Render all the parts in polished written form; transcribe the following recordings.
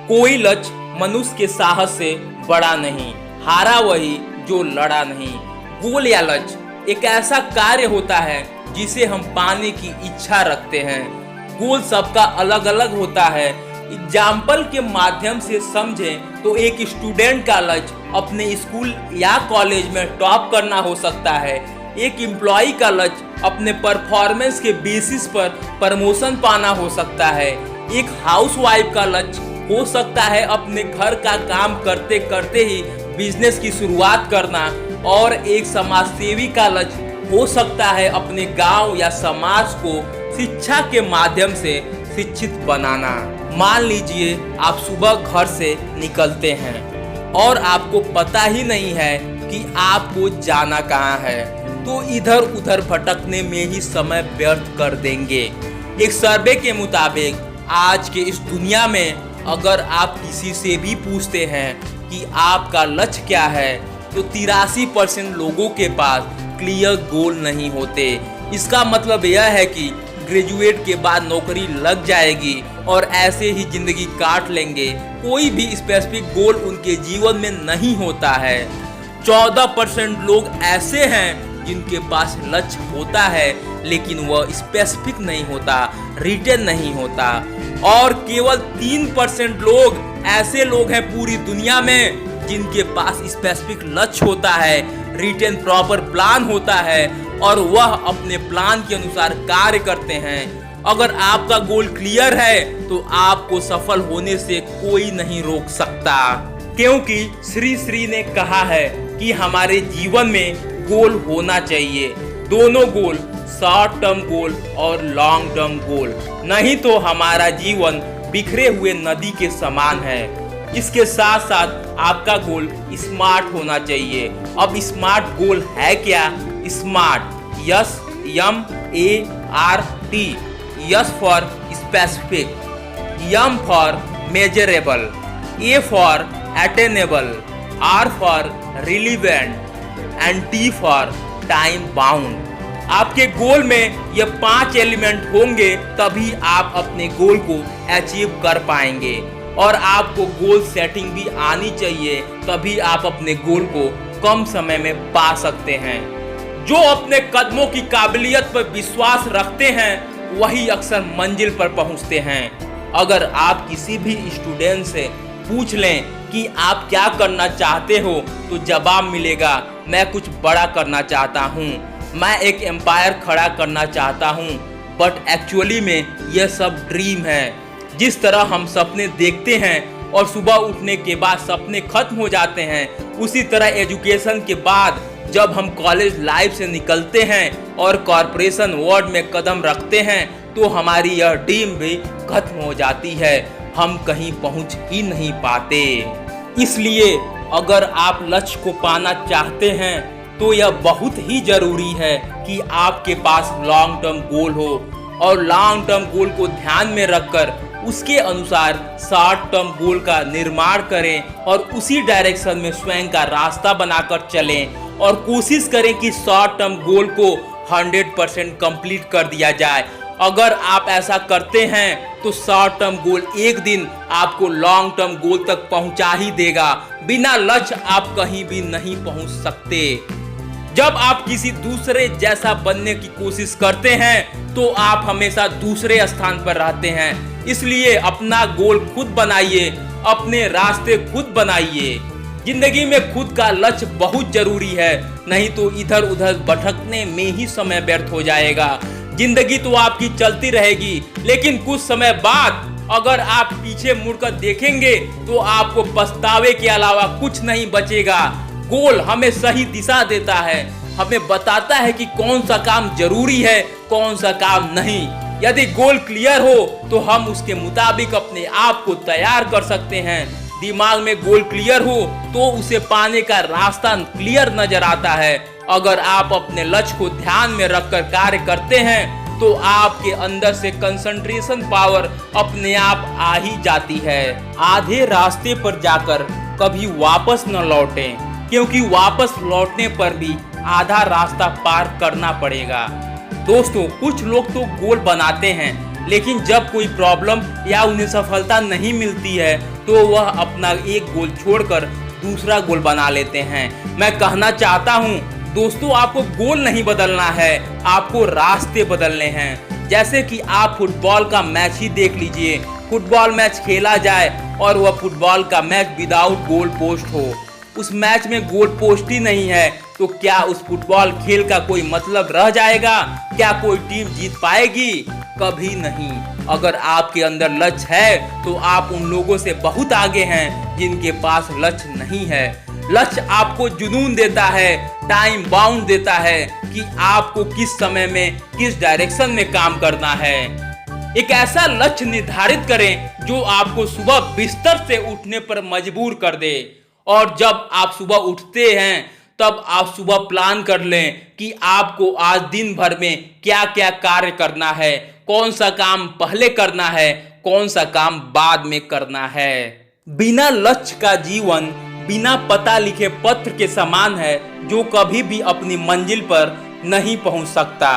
कोई लक्ष्य मनुष्य के साहस से बड़ा नहीं, हारा वही जो लड़ा नहीं। गोल या लक्ष्य एक ऐसा कार्य होता है जिसे हम पाने की इच्छा रखते हैं। गोल सबका अलग अलग होता है। एग्जाम्पल के माध्यम से समझें तो एक स्टूडेंट का लक्ष्य अपने स्कूल या कॉलेज में टॉप करना हो सकता है। एक एम्प्लॉय का लक्ष्य अपने परफॉर्मेंस के बेसिस पर प्रमोशन पाना हो सकता है। एक हाउसवाइफ का लक्ष्य हो सकता है अपने घर का काम करते करते ही बिजनेस की शुरुआत करना, और एक समाजसेवी का लक्ष्य हो सकता है अपने गांव या समाज को शिक्षा के माध्यम से शिक्षित बनाना। मान लीजिए आप सुबह घर से निकलते हैं और आपको पता ही नहीं है कि आपको जाना कहाँ है, तो इधर उधर भटकने में ही समय व्यर्थ कर देंगे। एक सर्वे के मुताबिक आज के इस दुनिया में अगर आप किसी से भी पूछते हैं कि आपका लक्ष्य क्या है, तो 83% लोगों के पास क्लियर गोल नहीं होते। इसका मतलब यह है कि ग्रेजुएट के बाद नौकरी लग जाएगी और ऐसे ही जिंदगी काट लेंगे। कोई भी स्पेसिफिक गोल उनके जीवन में नहीं होता है। 14% लोग ऐसे हैं जिनके पास लक्ष्य होता है लेकिन वह स्पेसिफिक नहीं होता, रिटन नहीं होता। और केवल 3% लोग ऐसे लोग हैं पूरी दुनिया में जिनके पास स्पेसिफिक लक्ष्य होता है, रिटन प्रॉपर प्लान होता है और वह अपने प्लान के अनुसार कार्य करते हैं। अगर आपका गोल क्लियर है तो आपको सफल होने से कोई नहीं रोक सकता, क्योंकि श्री श्री ने कहा है कि हमारे जीवन में गोल होना चाहिए। दोनों गोल, शॉर्ट टर्म गोल और लॉन्ग टर्म गोल, नहीं तो हमारा जीवन बिखरे हुए नदी के समान है। इसके साथ साथ आपका गोल स्मार्ट होना चाहिए। अब स्मार्ट गोल है क्या? Smart, SMART, S for specific, M for measurable, A for attainable, R for relevant and T for time bound. आपके गोल में ये 5 एलिमेंट होंगे तभी आप अपने गोल को अचीव कर पाएंगे। और आपको गोल सेटिंग भी आनी चाहिए, तभी आप अपने गोल को कम समय में पा सकते हैं। जो अपने कदमों की काबिलियत पर विश्वास रखते हैं वही अक्सर मंजिल पर पहुंचते हैं। अगर आप किसी भी स्टूडेंट से पूछ लें कि आप क्या करना चाहते हो, तो जवाब मिलेगा, मैं कुछ बड़ा करना चाहता हूँ, मैं एक एम्पायर खड़ा करना चाहता हूँ। बट एक्चुअली में यह सब ड्रीम है। जिस तरह हम सपने देखते हैं और सुबह उठने के बाद सपने खत्म हो जाते हैं, उसी तरह एजुकेशन के बाद जब हम कॉलेज लाइफ से निकलते हैं और कॉरपोरेशन वर्ल्ड में कदम रखते हैं, तो हमारी यह ड्रीम भी खत्म हो जाती है। हम कहीं पहुंच ही नहीं पाते। इसलिए अगर आप लक्ष्य को पाना चाहते हैं तो यह बहुत ही जरूरी है कि आपके पास लॉन्ग टर्म गोल हो, और लॉन्ग टर्म गोल को ध्यान में रखकर उसके अनुसार शॉर्ट टर्म गोल का निर्माण करें और उसी डायरेक्शन में स्वयं का रास्ता बनाकर चलें और कोशिश करें कि शॉर्ट टर्म गोल को 100% कंप्लीट कर दिया जाए। अगर आप ऐसा करते हैं तो शॉर्ट टर्म गोल एक दिन आपको लॉन्ग टर्म गोल तक पहुंचा ही देगा। बिना लक्ष्य आप कहीं भी नहीं पहुंच सकते। जब आप किसी दूसरे जैसा बनने की कोशिश करते हैं तो आप हमेशा दूसरे स्थान पर रहते हैं। इसलिए अपना गोल खुद बनाइए, अपने रास्ते खुद बनाइए। जिंदगी में खुद का लक्ष्य बहुत जरूरी है, नहीं तो इधर उधर भटकने में ही समय व्यर्थ हो जाएगा। जिंदगी तो आपकी चलती रहेगी, लेकिन कुछ समय बाद अगर आप पीछे मुड़कर देखेंगे तो आपको पछतावे के अलावा कुछ नहीं बचेगा। गोल हमें सही दिशा देता है, हमें बताता है कि कौन सा काम जरूरी है, कौन सा काम नहीं। यदि गोल क्लियर हो तो हम उसके मुताबिक अपने आप को तैयार कर सकते हैं। दिमाग में गोल क्लियर हो तो उसे पाने का रास्ता क्लियर नजर आता है। अगर आप अपने लक्ष्य को ध्यान में रखकर कार्य करते हैं तो आपके अंदर से कंसंट्रेशन पावर अपने आप आ ही जाती है। आधे रास्ते पर जाकर कभी वापस न लौटें, क्योंकि वापस लौटने पर भी आधा रास्ता पार करना पड़ेगा। दोस्तों, कुछ लोग तो गोल बनाते हैं लेकिन जब कोई प्रॉब्लम या उन्हें सफलता नहीं मिलती है तो वह अपना एक गोल छोड़कर दूसरा गोल बना लेते हैं। मैं कहना चाहता हूँ दोस्तों, आपको गोल नहीं बदलना है, आपको रास्ते बदलने हैं। जैसे कि आप फुटबॉल का मैच ही देख लीजिए, फुटबॉल मैच खेला जाए और वह फुटबॉल का मैच विदाउट गोल पोस्ट हो, उस मैच में गोल पोस्ट ही नहीं है, तो क्या उस फुटबॉल खेल का कोई मतलब रह जाएगा? क्या कोई टीम जीत पाएगी? कभी नहीं। अगर आपके अंदर लक्ष्य है तो आप उन लोगों से बहुत आगे हैं जिनके पास लक्ष्य नहीं है। लक्ष्य आपको जुनून देता है, टाइम बाउंड देता है कि आपको किस समय में किस डायरेक्शन में काम करना है। एक ऐसा लक्ष्य निर्धारित करें जो आपको सुबह बिस्तर से उठने पर मजबूर कर दे, और जब आप सुबह उठते हैं तब आप सुबह प्लान कर लें कि आपको आज दिन भर में क्या क्या कार्य करना है, कौन सा काम पहले करना है, कौन सा काम बाद में करना है। बिना लक्ष्य का जीवन बिना पता लिखे पत्र के समान है जो कभी भी अपनी मंजिल पर नहीं पहुंच सकता।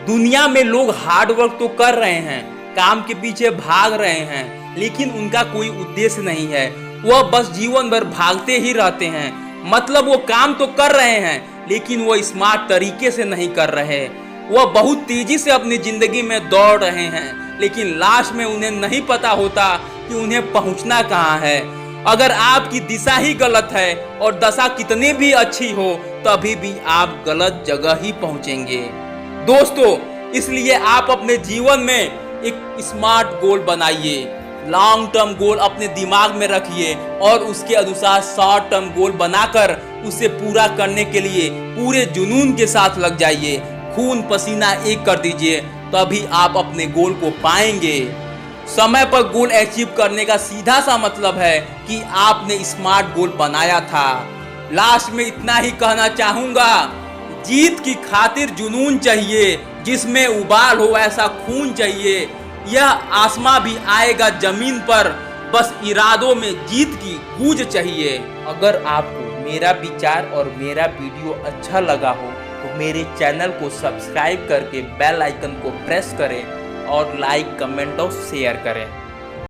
दुनिया में लोग हार्ड वर्क तो कर रहे हैं, काम के पीछे भाग रहे हैं, लेकिन उनका कोई उद्देश्य नहीं है। वह बस जीवन भर भागते ही रहते हैं। मतलब वो काम तो कर रहे हैं लेकिन वो स्मार्ट तरीके से नहीं कर रहे। वह बहुत तेजी से अपनी जिंदगी में दौड़ रहे हैं, लेकिन लास्ट में उन्हें नहीं पता होता कि उन्हें पहुंचना कहाँ है। अगर आपकी दिशा ही गलत है और दशा कितनी भी अच्छी हो, तभी भी आप गलत जगह ही पहुंचेंगे। दोस्तों, इसलिए आप अपने जीवन में एक स्मार्ट गोल बनाइए, लॉन्ग टर्म गोल अपने दिमाग में रखिए और उसके अनुसार शॉर्ट टर्म गोल बनाकर उसे पूरा करने के लिए पूरे जुनून के साथ लग जाइए, खून पसीना एक कर दीजिए, तभी आप अपने गोल को पाएंगे। समय पर गोल अचीव करने का सीधा सा मतलब है कि आपने स्मार्ट गोल बनाया था। लास्ट में इतना ही कहना चाहूंगा, जीत की खातिर जुनून चाहिए, जिसमें उबाल हो ऐसा खून चाहिए। यह आसमां भी आएगा जमीन पर, बस इरादों में जीत की गूंज चाहिए। अगर आपको मेरा विचार और मेरा वीडियो अच्छा लगा हो तो मेरे चैनल को सब्सक्राइब करके बेल आइकन को प्रेस करें और लाइक, कमेंट और शेयर करें।